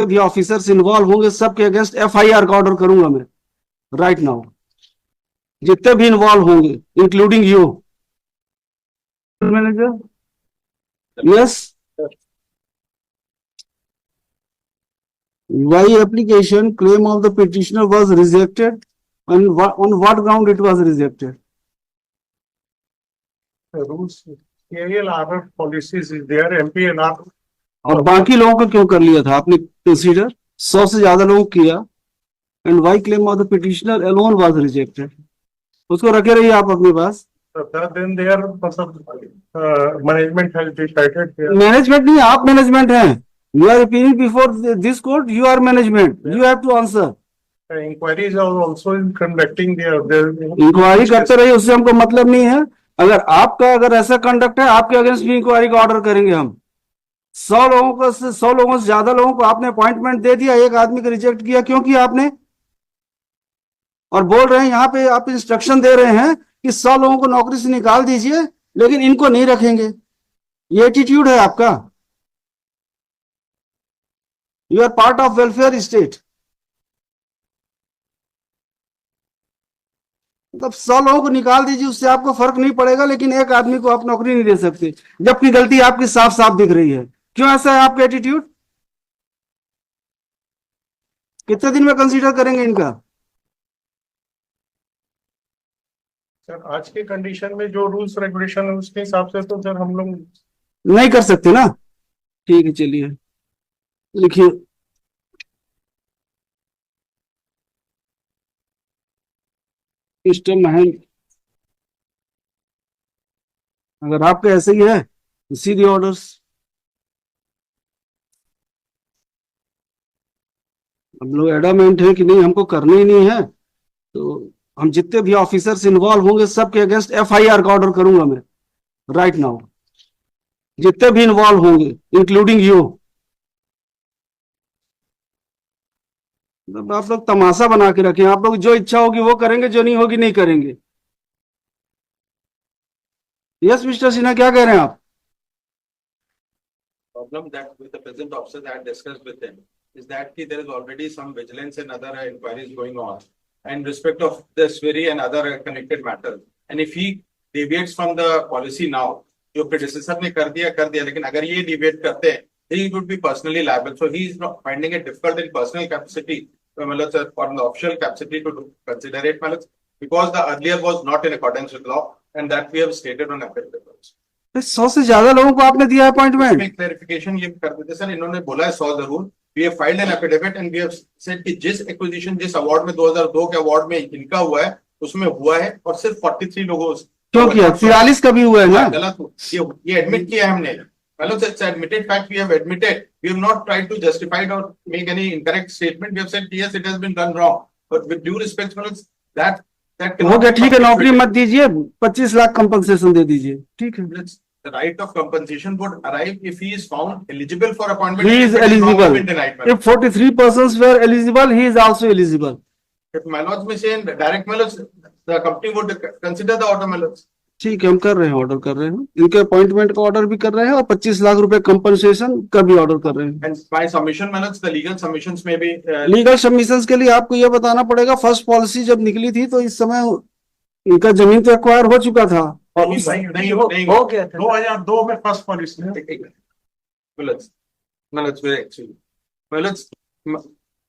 जितने भी officers involve होंगे सबके अगेंस्ट FIR का ऑर्डर करूंगा मैं राइट नाउ, जितने भी इन्वॉल्व होंगे including you manager. Yes, why application claim of the petitioner was rejected and on what ground it was rejected? The rules, ALRF policies is there, MPNR. और बाकी लोगों को क्यों कर लिया था आपने कंसीडर? 100 से ज्यादा लोगों किया and why claim of the petitioner alone was rejected, उसको रखे रहिए आप अपने पास। Then there management has decided. Management नहीं, आप मैनेजमेंट हैं। You are appealing before this court, you are management, you have to answer. Inquiries are also conducting there. Inquiry करते रहिए, उससे हमको मतलब नहीं है। अगर ऐसा कंडक्ट है, आपके अगेंस्ट भी इंक्वायरी का ऑर्डर करेंगे हम। 100 लोगों से ज्यादा लोगों को आपने अपॉइंटमेंट दे दिया, एक आदमी को रिजेक्ट किया, क्यों किया आपने? और बोल रहे हैं यहाँ पे, आप इंस्ट्रक्शन दे रहे हैं कि 100 लोगों को नौकरी से निकाल दीजिए लेकिन इनको नहीं रखेंगे। ये एटीट्यूड है आपका। You are part of welfare state. मतलब 100 लोगों को निकाल दीजिए, उससे आपको फर्क नहीं पड़ेगा, लेकिन एक आदमी को आप नौकरी नहीं दे सकते, जबकि गलती आपकी साफ साफ दिख रही है। क्यों ऐसा है आपका एटीट्यूड? कितने दिन में कंसीडर करेंगे इनका? सर आज के कंडीशन में जो रूल्स रेगुलेशन है उसके हिसाब से तो सर हम लोग नहीं कर सकते ना। ठीक है, चलिए लिखिए। मिस्टर महेंद्र, अगर आपके ऐसे ही है तो सी दी ऑर्डर्स। हम लोग एडामेंट है कि नहीं, हमको करना ही नहीं है, तो हम जितने भी ऑफिसर्स इन्वॉल्व होंगे सबके अगेंस्ट FIR का ऑर्डर करूंगा मैं राइट नाउ, जितने भी इन्वॉल्व होंगे इंक्लूडिंग यू। आप लोग तमाशा बना के रखें, आप लोग जो इच्छा होगी वो करेंगे, जो नहीं होगी नहीं करेंगे। यस मिस्टर सिन्हा, क्या कह रहे हैं आप? Problem that with the present officers I had discussed with them is that there is already some vigilance and other inquiries going on in respect of this very and other connected matters. And if he deviates from the policy now, जो predecessor ने कर दिया, लेकिन अगर ये deviate करते हैं, he would be personally liable. So he is not finding it difficult in personal capacity, मतलब or in the official capacity to consider it, मतलब because the earlier was not in accordance with law, and that we have stated on affidavit. 100 से ज्यादा लोगों को आपने दिया appointment. Clarification ये कर देते सर, इन्होंने बोला है 100 जरूर। We have filed an affidavit and we have said कि जिस एक्विजिशन, जिस अवार्ड में 2002 के अवार्ड में इनका हुआ है, उसमें हुआ है और सिर्फ 43 लोगों क्यों किया? 43 का भी हुआ है ना? गलत हो, ये एडमिट किया है हमने। मतलब it's admitted fact, we have admitted, we have not tried to justify or make any incorrect statement. We have said yes, it has been done wrong, but with due respect, that हो गया, ठीक है, नौकरी मत दीजिए, 25 lakh compensation दे दीजिए, ठीक है। The right of compensation would arrive if he is found eligible for appointment. He is eligible. If 43 persons were eligible, he is also eligible. If mallards में से direct mallards, the company would consider the order mallards. ठीक है, हम कर रहे हैं, order कर रहे हैं, इनके अपॉइंटमेंट का ऑर्डर भी कर रहे हैं और 25 लाख रुपए कंपनसेशन का भी ऑर्डर कर रहे हैं। And by submission mallards, the legal submissions may be. Legal submissions के लिए आपको यह बताना पड़ेगा, फर्स्ट पॉलिसी जब निकली थी तो इस समय इनका जमीन तो एक्वायर हो चुका था। नहीं हो गया था 2002 में first policy.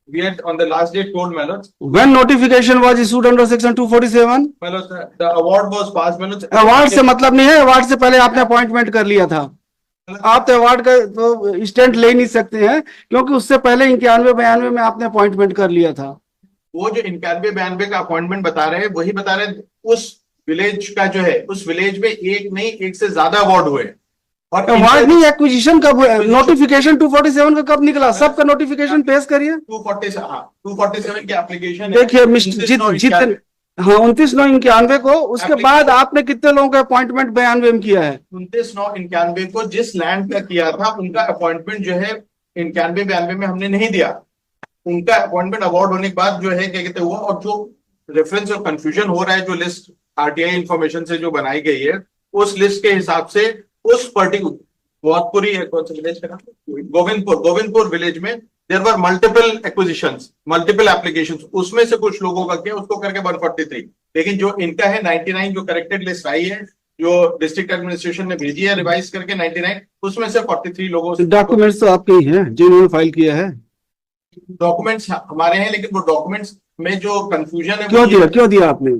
We had on the last date told mallards. When notification was issued under section 247? The award was passed mallards. Award से मतलब नहीं है, अवार्ड से पहले आपने अपॉइंटमेंट कर लिया था। आप तो अवार्ड का तो स्टैंड ले नहीं सकते हैं, क्योंकि उससे पहले 91-92 में आपने अपॉइंटमेंट कर लिया था। वो जो 91-92 का अपॉइंटमेंट बता रहे हैं, वही बता रहे हैं उस विलेज का जो है, उस विलेज में एक नहीं एक से ज्यादा अवार्ड हुए। और अवार्ड नहीं, एक्विजिशन कब हुआ? नोटिफिकेशन 247 का कब निकला? सबका नोटिफिकेशन पेश करिए। 247 की एप्लीकेशन देखिए मिस्टर हाँ 29/9/91 को, उसके बाद आपने कितने लोगों का अपॉइंटमेंट 92 में किया है? 29/9/91 को जिस लैंड का किया था उनका अपॉइंटमेंट जो है 91-92 में हमने नहीं दिया। उनका अपॉइंटमेंट अवार्ड होने के बाद जो है क्या कहते हुआ, और जो रेफरेंस और कंफ्यूजन हो रहा है, जो लिस्ट आरटीआई इंफॉर्मेशन से जो बनाई गई है, उस लिस्ट के हिसाब से उस पर्टिकुलर गोविंदपुर विलेज में there were multiple acquisitions, multiple applications, उसमें से कुछ लोगों का किया, उसको करके 143, लेकिन जो इनका है 99 जो करेक्टेड लिस्ट आई है, जो डिस्ट्रिक्ट एडमिनिस्ट्रेशन ने भेजी है रिवाइज करके 99, उसमें से 43 लोगों से डॉक्यूमेंट्स तो आपके ही हैं जिन्होंने फाइल किया है। डॉक्यूमेंट्स हमारे हैं, लेकिन वो डॉक्यूमेंट्स में जो कंफ्यूजन है क्यों दिया आपने?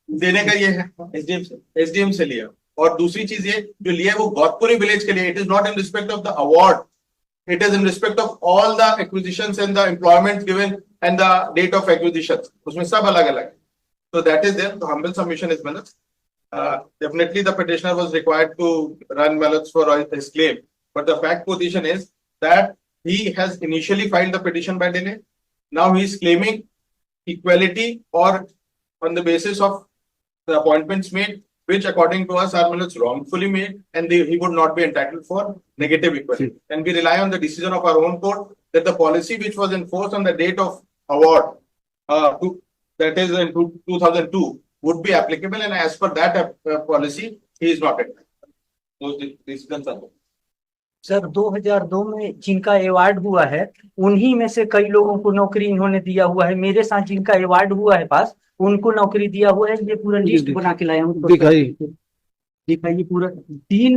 देने का ये है एसडीएम से लिया। और दूसरी चीज ये जो लिया है वो गौतपुरी विलेज के लिए, it is not in respect of the award, it is in respect of all the acquisitions and the employment given and the date of acquisition, उसमें सब अलग अलग है। So that is there, the humble submission is Manoj. Definitely the petitioner was required to run Manoj for his claim, but the fact position is that he has initially filed the petition by delay, now he is claiming equality or on the basis of the appointments made, which according to us are Manoj wrongfully made, and he would not be entitled for negative equality. And we rely on the decision of our own court that the policy which was enforced on the date of award, that is in 2002, would be applicable, and as per that policy, he is not entitled. Those decisions are. Sir 2002 में जिनका award हुआ है उन्हीं में से कई लोगों को नौकरी इन्होंने दिया हुआ है। मेरे साथ जिनका अवार्ड हुआ है पास उनको नौकरी दिया हुआ है। ये पूरा लिस्ट बना के लाया हूँ, दिखाइए पूरा 3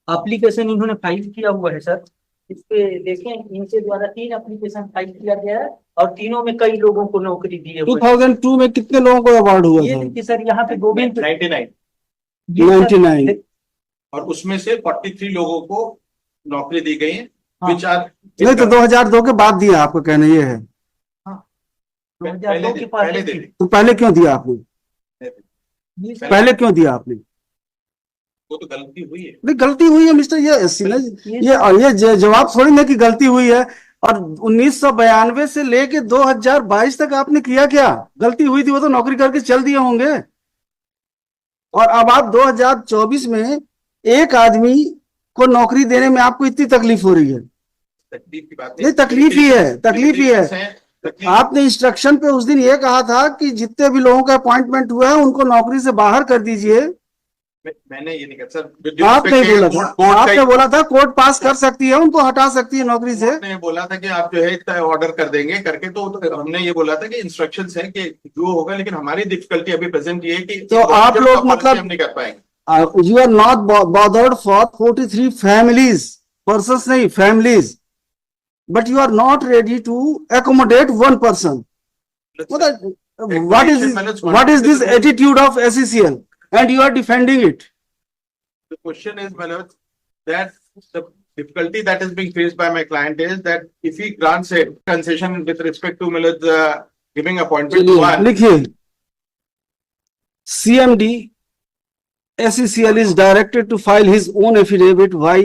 एप्लीकेशन इन्होंने फाइल किया हुआ है सर। इस पे देखें, इनके द्वारा 3 एप्लीकेशन फाइल किया गया है और तीनों में कई लोगों को नौकरी दी है। 2002 में कितने लोगों को अवार्ड हुआ ये था? देखिए सर, यहाँ पे गोविंद 99 और उसमें से 43 लोगों को नौकरी दी गई है, हाँ। which are नहीं तो 2002 के बाद दिया, आपका कहना ये है? 2002 के पास पहले दे दी। तो पहले क्यों दिया आपने? ये सर, पहले क्यों दिया आपने? वो तो गलती हुई है। नहीं गलती हुई है मिस्टर, ये जवाब थोड़ी ना कि गलती हुई है। और 1992 से लेके 2022 तक आपने किया क्या? गलती हुई थी वो तो नौकरी करके चल दिए होंगे। और अब आप 2024 में एक आदमी को नौकरी देने में आपको इतनी तकलीफ हो रही है? तकलीफ की बात नहीं, तकलीफ ही है। आपने इंस्ट्रक्शन पे उस दिन ये कहा था कि जितने भी लोगों का अपॉइंटमेंट हुआ है उनको नौकरी से बाहर कर दीजिए। मैंने ये नहीं कहा सर, आप नहीं बोला था, आपने बोला था कोर्ट पास कर सकती है, उनको हटा सकती है नौकरी से। ने बोला था कि आप जो है ऑर्डर कर देंगे करके, तो हमने ये बोला था कि इंस्ट्रक्शंस है कि जो होगा, लेकिन हमारी डिफिकल्टी अभी प्रेजेंट ये है कि तो आप लोग मतलब हम नहीं कर पाएंगे। you are not bothered for 43 families, persons नहीं, families, but you are not ready to accommodate one person. What is this attitude of SECL, and you are defending it? The question is, Manoj, that the difficulty that is being faced by my client is that if he grants a concession with respect to Manoj giving appointment to one, लिखिए, CMD SECL is directed to file his own affidavit why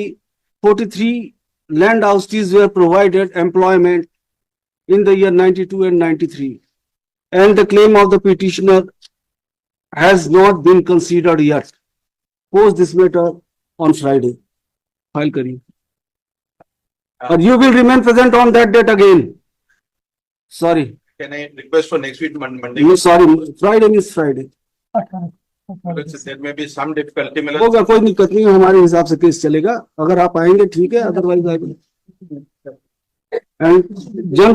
43 land houses were provided employment in the year 92 and 93, and the claim of the petitioner has not been considered yet. Post this matter on Friday. File करिए. And you will remain present on that date again. Sorry. can I request for next week Monday? No, sorry. Friday means Friday. There may be some difficulty, Manoj. होगा, कोई दिक्कत नहीं, हमारे हिसाब से case चलेगा। अगर आप आएंगे ठीक है, अदरवाइज एंड जन